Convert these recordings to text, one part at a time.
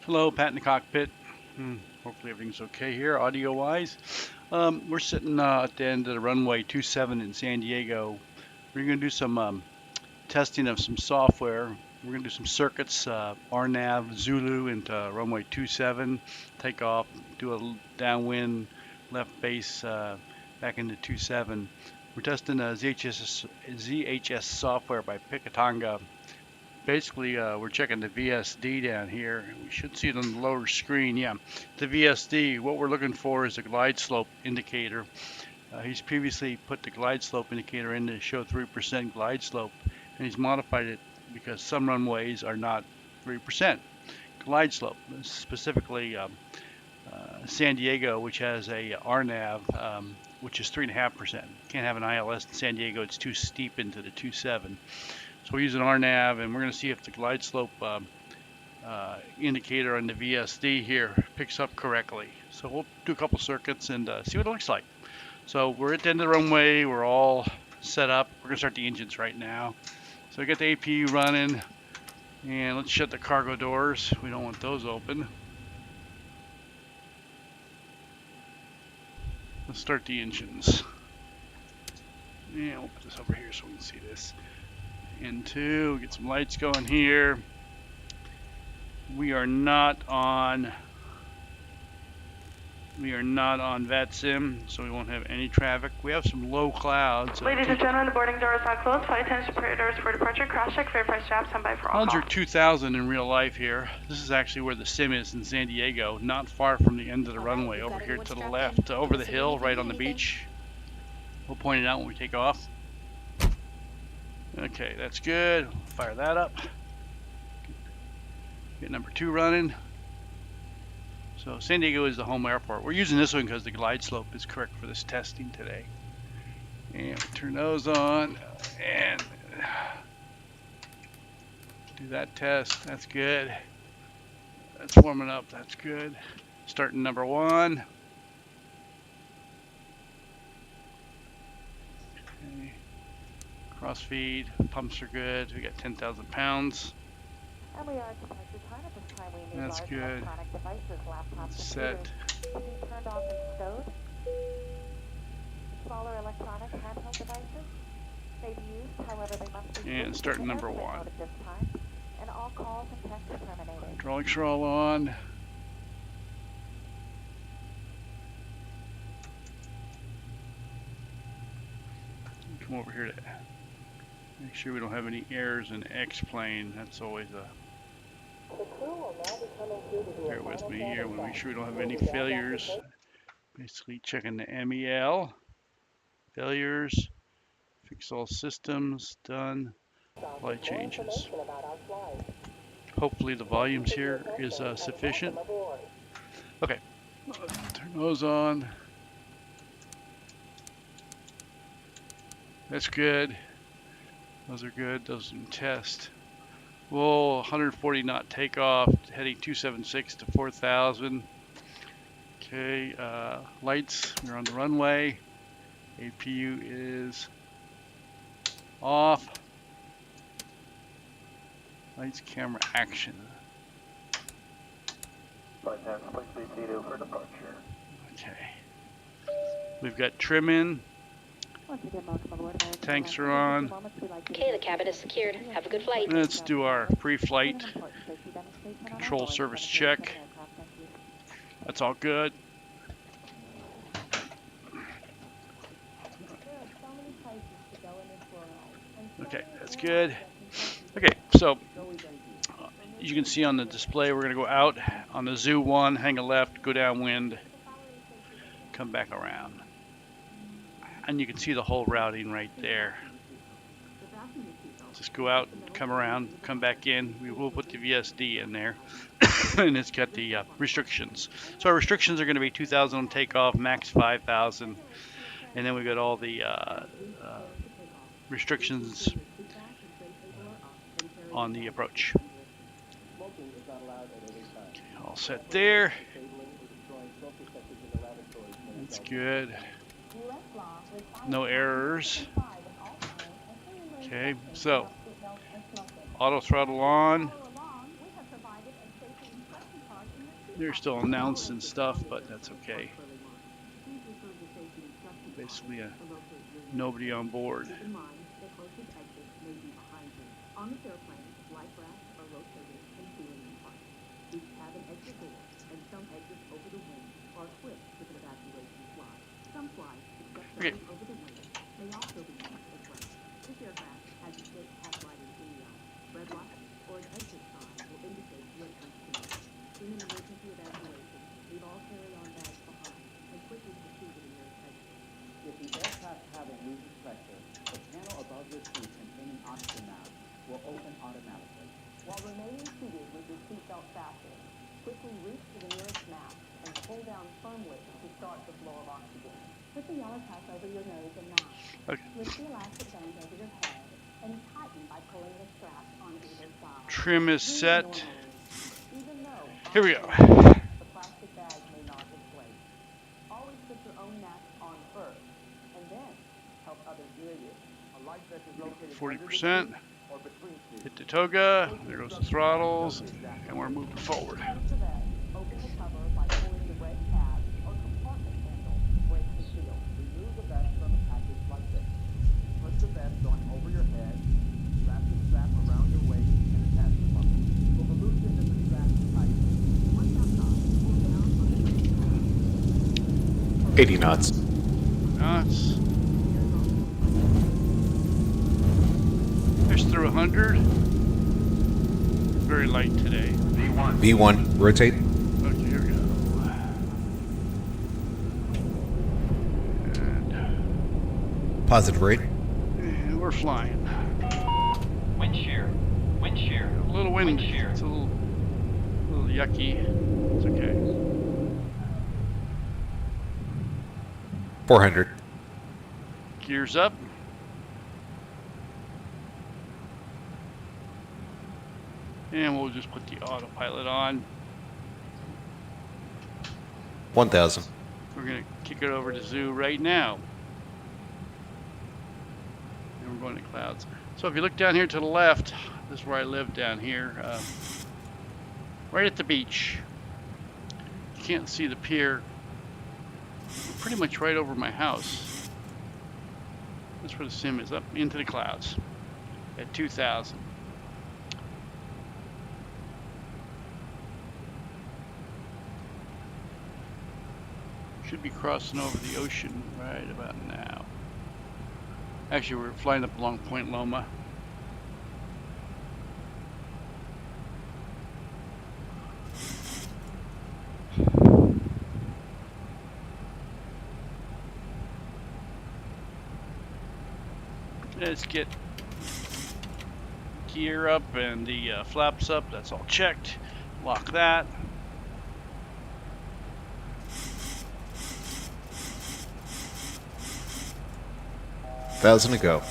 Hello, Pat in the cockpit. Hopefully everything's okay here, audio-wise. We're sitting at the end of the runway 27 in San Diego. We're going to do some testing of some software. We're going to do some circuits, RNAV, Zulu into runway 27, take off, do a downwind, left base back into 27. We're testing ZHS software by Picatonga. Basically, we're checking the VSD down here. We should see it on the lower screen. Yeah, the VSD. What we're looking for is a glide slope indicator. He's previously put the glide slope indicator in to show 3% glide slope, and he's modified it because some runways are not 3% glide slope. Specifically, San Diego, which has a RNAV, which is 3.5%. Can't have an ILS in San Diego. It's too steep into the 2.7. So we're using RNAV, and we're going to see if the glide slope indicator on the VSD here picks up correctly. So we'll do a couple circuits and see what it looks like. So we're at the end of the runway. We're all set up. We're going to start the engines right now. So we got the APU running, and let's shut the cargo doors. We don't want those open. Let's start the engines. And we'll put this over here so we can see this. Into, get some lights going here. We are not on VATSIM, so we won't have any traffic. We have some low clouds. Ladies and gentlemen, the boarding doors are closed. Flight attendants prepare doors for departure. Crash check, verify straps, stand by for all clouds calls. are 2,000 in real life here. This is actually where the sim is in San Diego, not far from the end of the runway, over here to the left, over the hill, right on the beach. We'll point it out when we take off. Okay, that's good. Fire that up. Get number 2 running. So San Diego is the home airport. We're using this one because the glide slope is correct for this testing today. And turn those on and do that test. That's good. That's warming up. That's good. Starting number 1. Okay. Cross feed, pumps are good. We got 10,000 pounds. And we are at departure time. At this time, we need That's large good. electronic devices, laptops, Set. computers to be turned off and stowed. Smaller electronic handheld devices may be used, however, they must be And starting number 1. at this time. And all calls and texts are terminated. Hydraulics are all on. Come over here to make sure we don't have any errors in X-plane. That's always a... Bear with me here. We want to make sure we don't have any failures. Basically checking the MEL. Failures. Fix all systems. Done. Flight changes. Hopefully the volumes here is sufficient. Okay. Turn those on. That's good. Those are good. Those in test. Well, 140 knot takeoff, heading 276 to 4,000. Okay, lights, we're on the runway. APU is off. Lights, camera, action. Okay. We've got trim in. Once again, welcome aboard. Tanks are on. Okay, the cabin is secured. Have a good flight. Let's do our pre-flight control service check. That's all good. Okay, that's good. Okay, so you can see on the display we're going to go out on the Zoo 1, hang a left, go downwind, come back around. And you can see the whole routing right there. Just go out, come around, come back in. We will put the VSD in there. And it's got the restrictions. So our restrictions are going to be 2,000 on takeoff, max 5,000. And then we got all the restrictions on the approach. Okay, all set there. That's good. No errors. Okay, so auto throttle on. They're still announcing stuff, but that's okay. Basically, nobody on board. On this airplane, life rafts are located in ceiling compartments. Each cabin exit door and some exits over the wing are equipped with an evacuation slide. Some slides, except those over the wing, may also be used as ramps. This aircraft has a fixed half-lighting area. Red light or an exit sign will indicate when unsecured. In an emergency evacuation, leave all carry-on bags behind and quickly proceed to the nearest exit. If the aircraft cabin loses pressure, the panel above your seat containing oxygen masks will open automatically. While remaining seated with your seatbelt fastened, quickly reach to the nearest mask and pull down firmly to start the flow of oxygen. Put the yellow patch over your nose and mouth. Okay. Lift the elastic band over your head and tighten by pulling the straps on either side. Trim is set. Even though Here we go. the plastic bag may not inflate. Always put your own mask on first and then help others near you. A light vest is located 40%. or between seats. Hit the toga. There goes the throttles, and we're moving forward. Open the cover by pulling the red tab or compartment handle to break the seal. Remove the vest from the package like this. Put the vest on over your head, wrap the strap around your waist, and attach the buckle. For the loosen of the strap tight. Once outside, pull down on the red tab. 80 knots. Knots. There's through 100. Very light today. V1, rotate. Okay, here we go. Positive rate. And we're flying. Wind shear. Wind shear. A little wind. Wind shear. It's a little yucky. It's okay. 400. Gears up. And we'll just put the autopilot on. 1000. We're going to kick it over to Zoo right now. And we're going to clouds. So if you look down here to the left, this is where I live down here, right at the beach. You can't see the pier. We're pretty much right over my house. That's where the sim is, up into the clouds at 2,000. Should be crossing over the ocean right about now. Actually, we're flying up along Point Loma. Let's get gear up and the flaps up. That's all checked. Lock that. Thousand to go.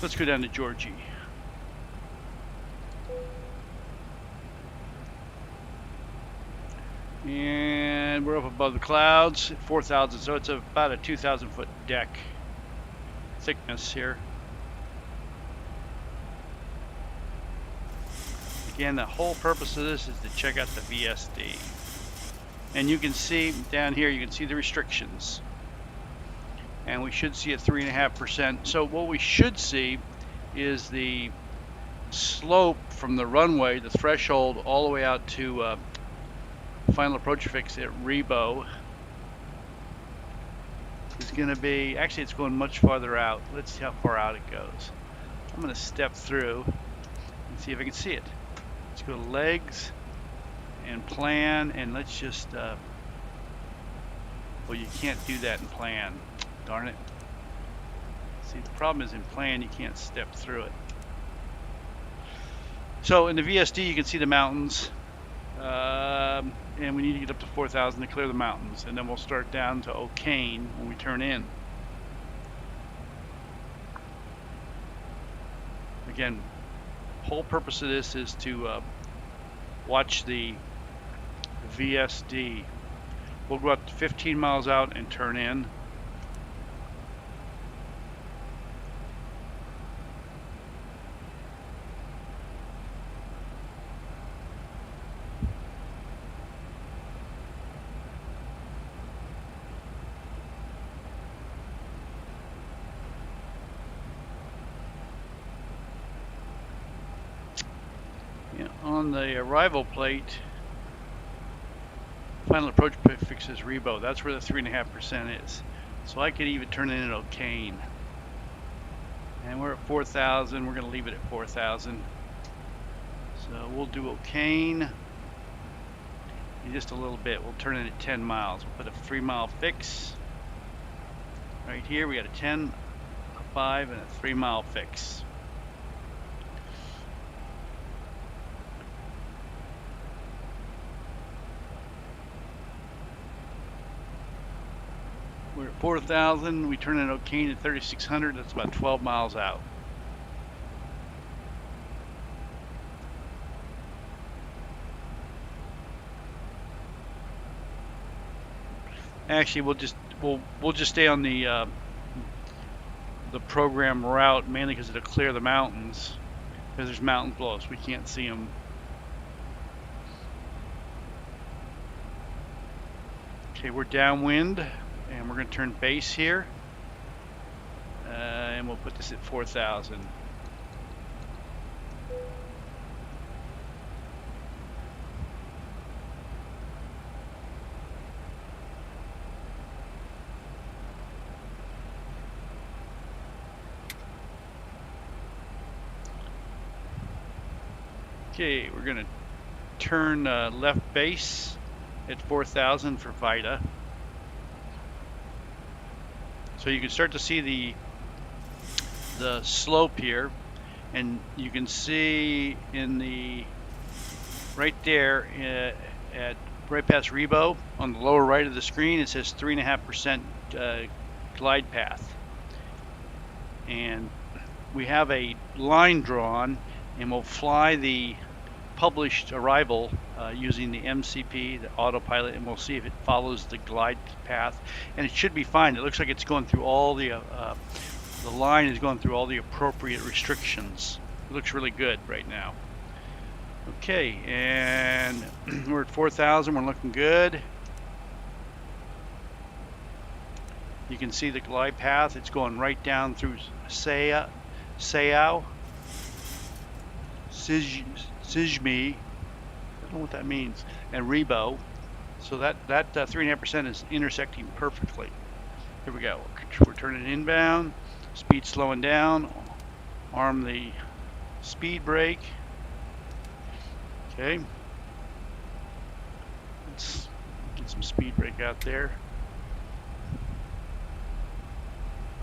Let's go down to Georgie. And we're up above the clouds at 4,000, so it's about a 2,000 foot deck thickness here. Again, the whole purpose of this is to check out the VSD. And you can see down here, you can see the restrictions. And we should see a 3.5%. So what we should see is the slope from the runway, the threshold, all the way out to final approach fix at Rebo is going to be, actually it's going much farther out. Let's see how far out it goes. I'm going to step through and see if I can see it. Let's go to legs and plan, and let's just, well, you can't do that in plan. Darn it. See, the problem is in plan, you can't step through it. So in the VSD, you can see the mountains, and we need to get up to 4,000 to clear the mountains, and then we'll start down to O'Kane when we turn in. Again, whole purpose of this is to watch the VSD. We'll go up to 15 miles out and turn in. on the arrival plate, final approach prefix is Rebo. That's where the 3.5% is. So I could even turn it into O'Kane. And we're at 4,000. We're going to leave it at 4,000. So we'll do O'Kane in just a little bit. We'll turn it at 10 miles. We'll put a 3-mile fix. Right here we got a 10, a 5, and a 3-mile fix. We're at 4,000. We turn in O'Kane at 3,600. That's about 12 miles out. Actually, we'll just stay on the program route, mainly because it'll clear the mountains. Because there's mountains below us, we can't see them. Okay, we're downwind. And we're going to turn base here, and we'll put this at 4,000. Okay, we're going to turn left base at 4,000 for Vita. So you can start to see the slope here, and you can see in the right there at right past Rebo on the lower right of the screen, it says 3.5% glide path, and we have a line drawn, and we'll fly the published arrival using the MCP, the autopilot, and we'll see if it follows the glide path, and it should be fine. It looks like it's going through all the line is going through all the appropriate restrictions. It looks really good right now. Okay, and we're at 4,000. We're looking good. You can see the glide path. It's going right down through Sayao, Zhmi, I don't know what that means, and Rebo. So that 3.5% is intersecting perfectly. Here we go. We're turning inbound. Speed slowing down. Arm the speed brake. Okay. Let's get some speed brake out there.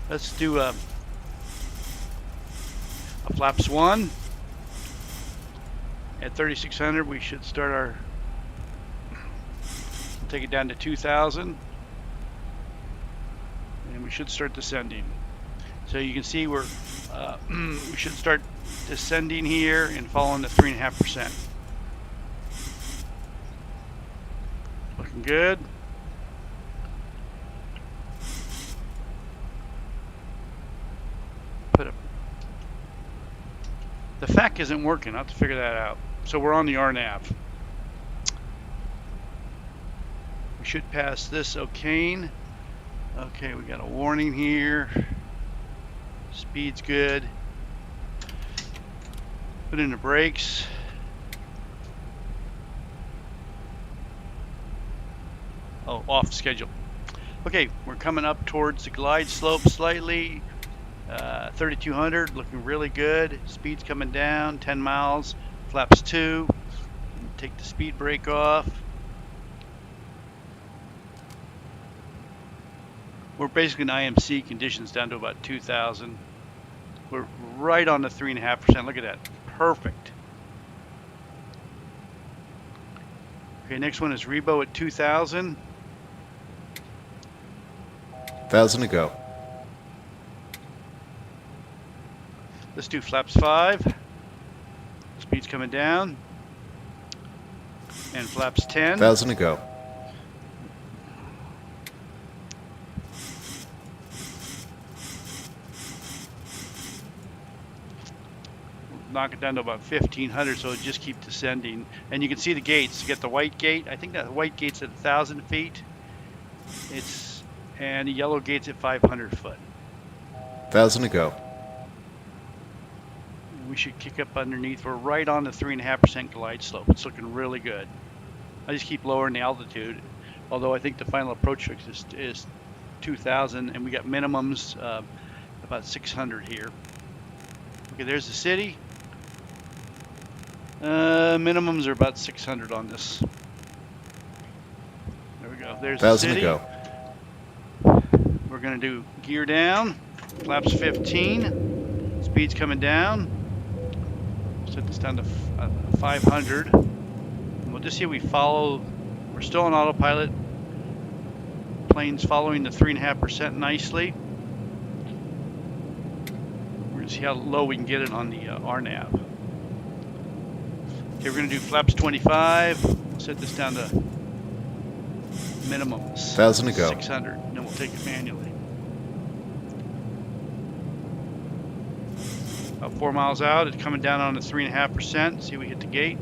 Let's do a flaps 1. At 3,600, we should start our, take it down to 2,000, and we should start descending. So you can see we're, we should start descending here and following the 3.5%. Looking good. The FAC isn't working. I'll have to figure that out. So we're on the RNAV. We should pass this O'Kane. Okay, we got a warning here. Speed's good. Put in the brakes. Oh, off schedule. Okay, we're coming up towards the glide slope slightly. 3,200, looking really good. Speed's coming down, 10 miles, flaps 2. Take the speed brake off. We're basically in IMC conditions down to about 2,000. We're right on the 3.5%. Look at that, perfect. Okay, next one is Rebo at 2,000. 1,000 to go. Let's do flaps 5. Speed's coming down. And flaps 10. 1,000 to go. Knock it down to about 1,500, so it just keep descending. And you can see the gates. You get the white gate. I think that white gate's at 1,000 feet. And the yellow gate's at 500 foot. 1,000 to go. we should kick up underneath. We're right on the 3.5% glide slope. It's looking really good. I just keep lowering the altitude, although I think the final approach fix is 2,000, and we got minimums about 600 here. Okay, there's the city. Minimums are about 600 on this. There we go. There's the 1,000 city. to go. We're gonna do gear down, flaps 15, speed's coming down. Set this down to 500. And we'll just see if we follow. We're still on autopilot. Plane's following the 3.5% nicely. We're gonna see how low we can get it on the RNAV. Okay, we're gonna do flaps 25. We'll set this down to minimums. 1,000 to go. 600. And then we'll take it manually. About 4 miles out, it's coming down on the 3.5%. See if we hit the gate.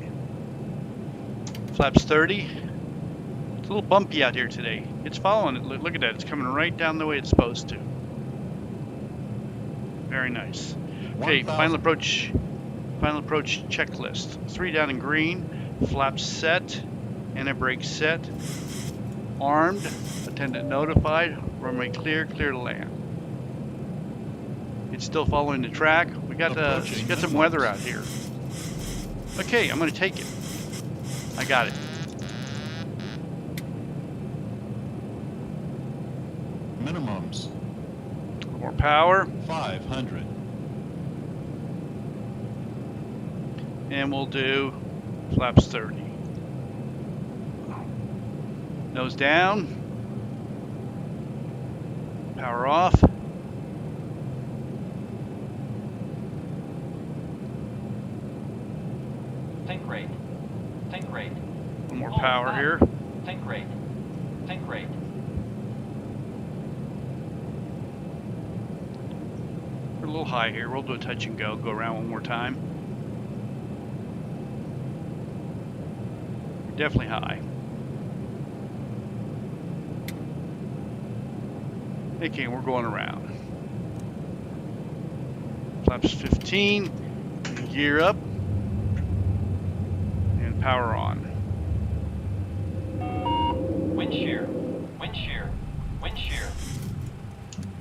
Flaps 30. It's a little bumpy out here today. It's following it. Look at that. It's coming right down the way it's supposed to. Very nice. Okay, final approach checklist. 3 down in green. Flaps set. Anti-brake set. Armed. Attendant notified. Runway clear. Clear to land. It's still following the track. We got some weather out here. Okay, I'm going to take it. I got it. Minimums More power. 500. And we'll do flaps 30. Nose down. Power off. Think rate. Think rate. One more Hold power on. here. Think rate. Think rate. We're a little high here. We'll do a touch and go. Go around one more time. We're definitely high. Okay, we're going around. Flaps 15. Gear up. And power on. Wind shear. Wind shear. Wind shear.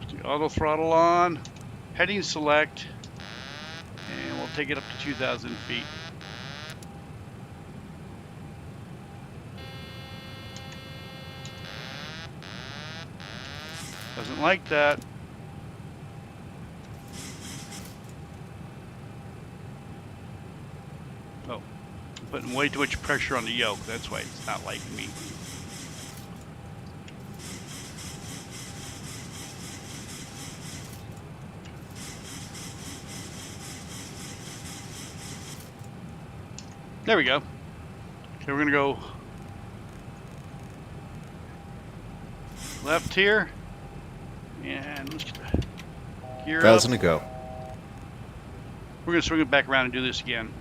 Put the auto throttle on. Heading select. And we'll take it up to 2,000 feet. Doesn't like that. Oh, I'm putting way too much pressure on the yoke. That's why it's not liking me. There we go. Okay, we're gonna go left here. And let's gear up. 1,000 to go. We're going to swing it back around and do this again.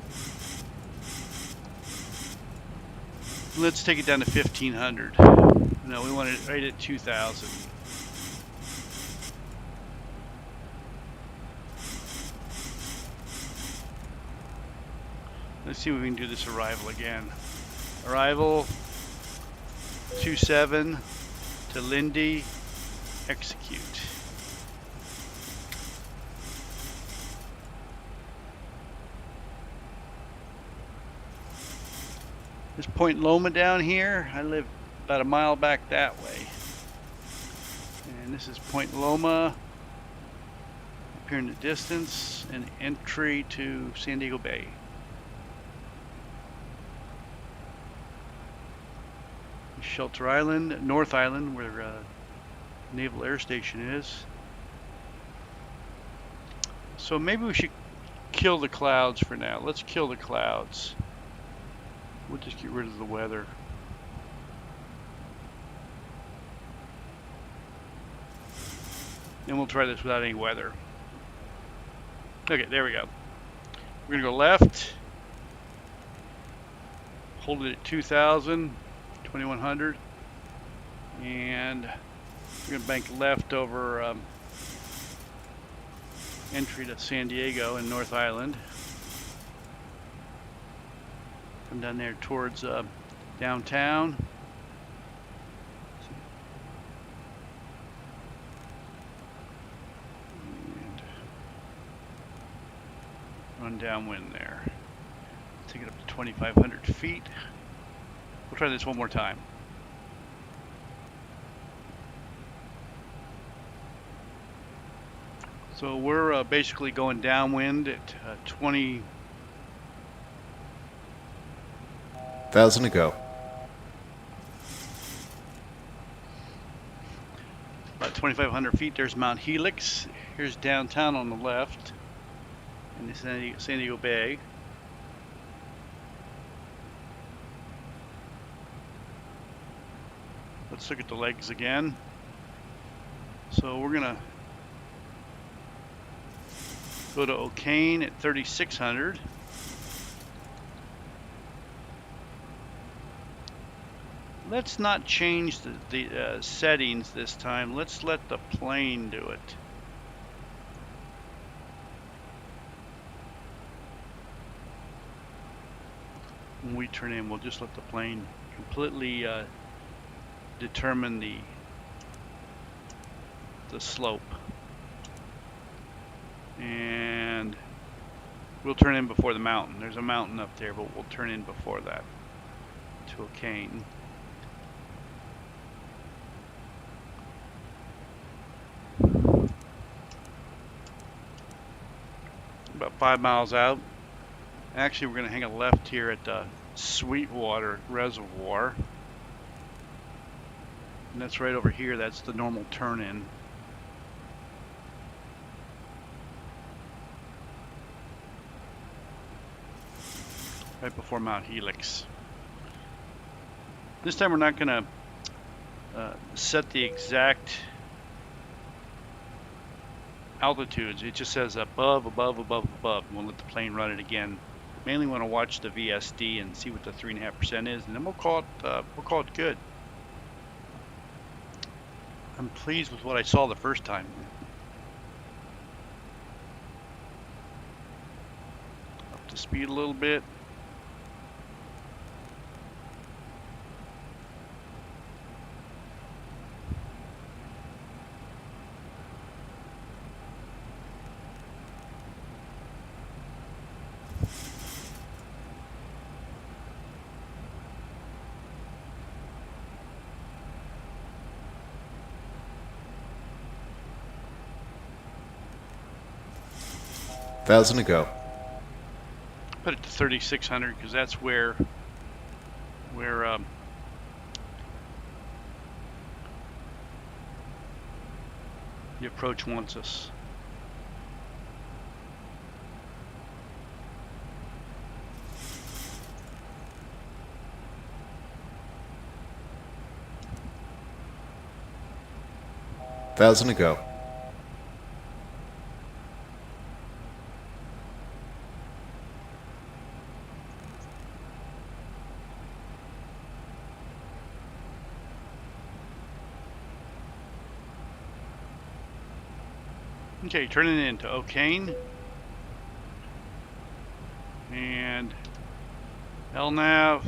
Let's take it down to 1,500. No, we want it right at 2,000. Let's see if we can do this arrival again. Arrival 27 to Lindy. Execute. There's Point Loma down here. I live about a mile back that way. And this is Point Loma up here in the distance, and entry to San Diego Bay. Shelter Island, North Island, where Naval Air Station is. So maybe we should kill the clouds for now. Let's kill the clouds. We'll just get rid of the weather. And we'll try this without any weather. Okay, there we go. We're gonna go left. Hold it at 2,000, 2,100. And we're going to bank left over entry to San Diego and North Island. Come down there towards downtown. And run downwind there. Take it up to 2,500 feet. We'll try this one more time. So we're basically going downwind at 20. 1,000 to go. About 2,500 feet. There's Mount Helix. Here's downtown on the left in the San Diego Bay. Let's look at the legs again. So we're gonna go to O'Kane at 3,600. Let's not change the settings this time. Let's let the plane do it. When we turn in, we'll just let the plane completely determine the slope. And we'll turn in before the mountain. There's a mountain up there, but we'll turn in before that to O'Kane. About 5 miles out. Actually, we're going to hang a left here at the Sweetwater Reservoir. And that's right over here. That's the normal turn-in. Right before Mount Helix. This time we're not going to set the exact altitudes. It just says above, above, above, above. We'll let the plane run it again. Mainly want to watch the VSD and see what the 3.5% is, and then we'll call it good. I'm pleased with what I saw the first time. Up to speed a little bit. Thousand to go. Put it to 3,600 because that's where the approach wants us. Thousand to go. Okay, turning into O'Kane and LNAV,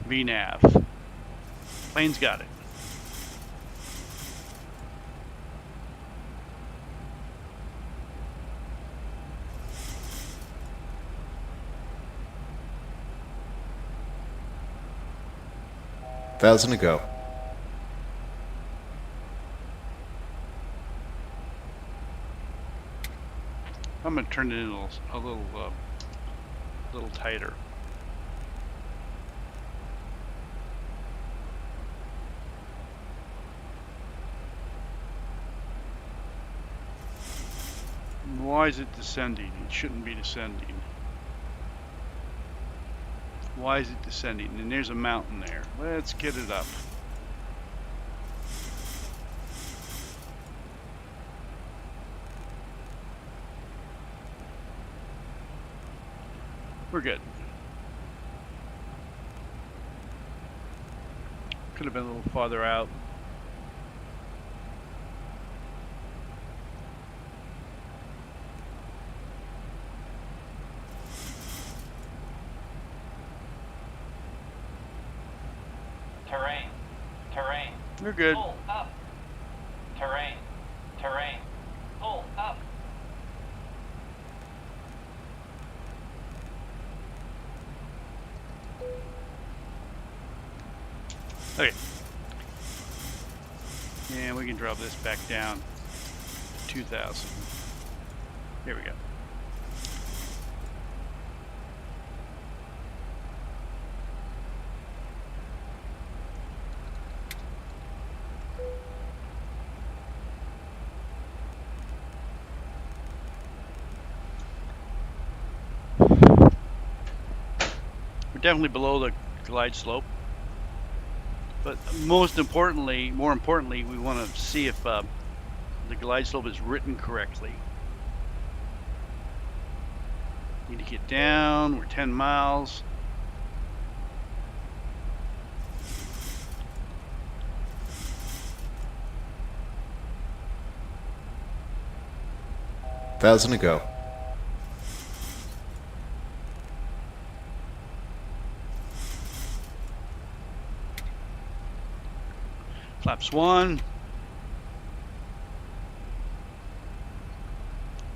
VNAV. Plane's got it. Thousand to go. I'm gonna turn it in a little tighter. Why is it descending? It shouldn't be descending. Why is it descending? And there's a mountain there. Let's get it up. We're good. Could have been a little farther out. We're good. Pull up. Terrain. Terrain. Pull up. Okay. And we can drop this back down to 2,000. There we go. We're definitely below the glide slope. But more importantly, we want to see if the glide slope is written correctly. Need to get down. We're 10 miles. Thousand to go. Flaps 1.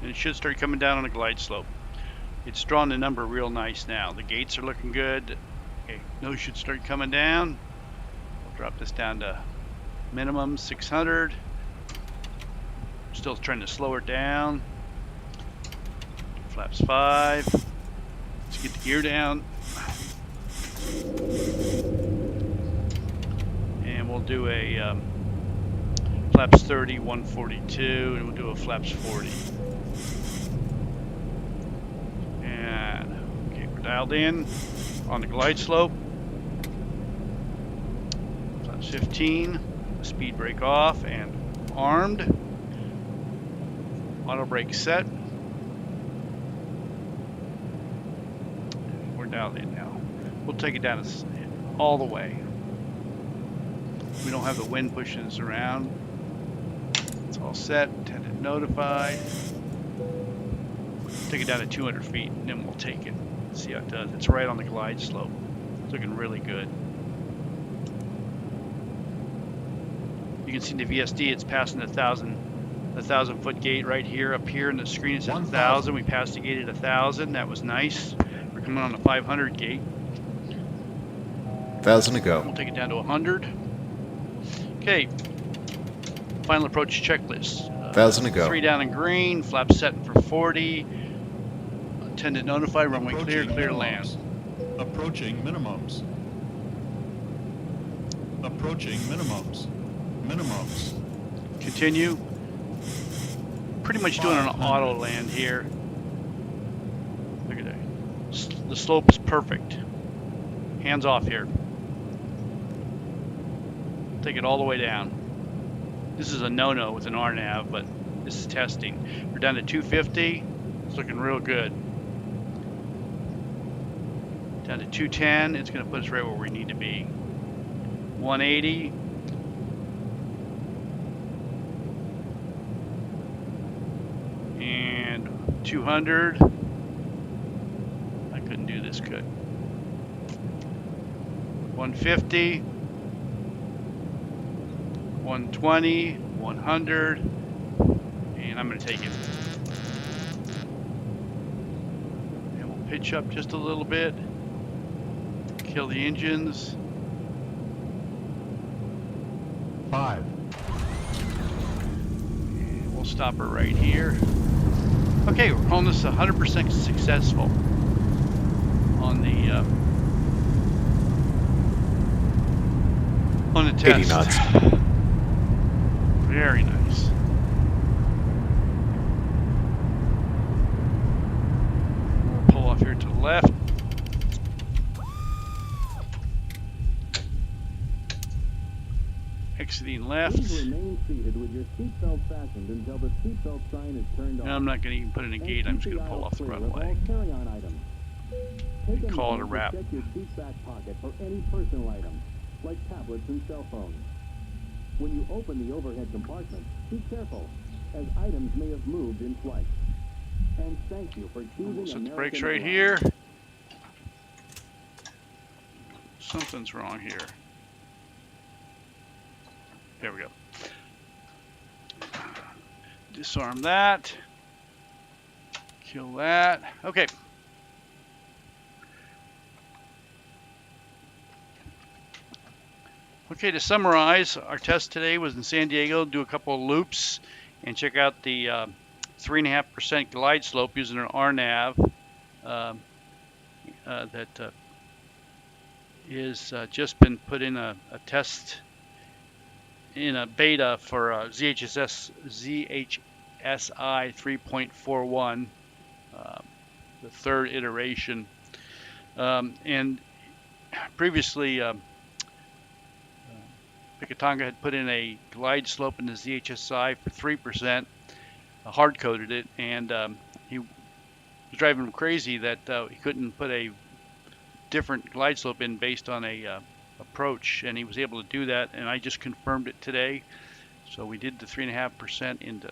And it should start coming down on the glide slope. It's drawn the number real nice now. The gates are looking good. Okay, those should start coming down. We'll drop this down to minimum 600. Still trying to slow her down. Flaps 5. Let's get the gear down. And we'll do a flaps 30, 142, and we'll do a flaps 40. And okay, we're dialed in on the glide slope. Flaps 15, speed brake off and armed. Auto brake set. We're dialed in now. We'll take it down all the way. We don't have the wind pushing us around. It's all set. Attendant notified. Take it down to 200 feet, and then we'll take it. See how it does. It's right on the glide slope. It's looking really good. You can see the VSD. It's passing the 1,000 foot gate right here. Up here in the screen it says 1,000. We passed the gate at 1,000. That was nice. We're coming on the 500 gate. 1,000 to go. We'll take it down to 100. Okay. Final approach checklist. 1,000 to go. 3 down in green. Flap setting for 40. Attendant notify. Runway clear. Clear to land. Approaching minimums. Approaching minimums. Minimums. Continue. Pretty much doing an auto land here. Look at that. The slope is perfect. Hands off here. Take it all the way down. This is a no-no with an RNAV, but this is testing. We're down to 250. It's looking real good. Down to 210. It's going to put us right where we need to be. 180. And 200. I couldn't do this good. 150. 120, 100, and I'm going to take it. And we'll pitch up just a little bit, kill the engines. 5. And we'll stop her right here. Okay, we're calling this 100% successful on the test. 80 knots. Very nice. Pull off here to the left. Exiting left. Please remain seated with your seatbelt fastened until the seatbelt sign is turned on. And I'm not going to even put in a gate. I'm just going to pull off the runway. And call it a wrap. Check your seat back pocket for any personal items, like tablets and cell phones. When you open the overhead compartment, be careful, as items may have moved in flight. And thank you for choosing Set the American brakes right Airlines. here. Something's wrong here. There we go. Disarm that. Kill that. Okay. Okay, to summarize, our test today was in San Diego. Do a couple of loops and check out the 3.5% glide slope using an RNAV that is just been put in a test in a beta for zhsi 3.41, the third iteration. And previously, Pikatonga had put in a glide slope in the zhsi for 3%, hard-coded it, and he was driving him crazy that he couldn't put a different glide slope in based on a approach, and he was able to do that, and I just confirmed it today. So we did the 3.5% into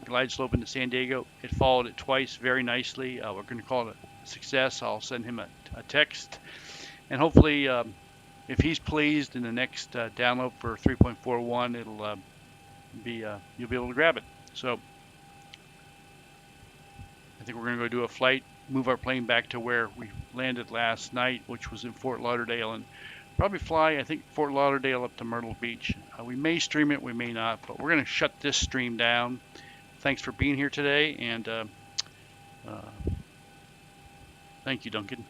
glide slope into San Diego. It followed it twice very nicely. We're going to call it a success. I'll send him a text, and hopefully if he's pleased in the next download for 3.41, it'll you'll be able to grab it. So I think we're going to go do a flight, move our plane back to where we landed last night, which was in Fort Lauderdale, and probably fly, I think, Fort Lauderdale up to Myrtle Beach. We may stream it, we may not, but we're going to shut this stream down. Thanks for being here today, and thank you, Duncan.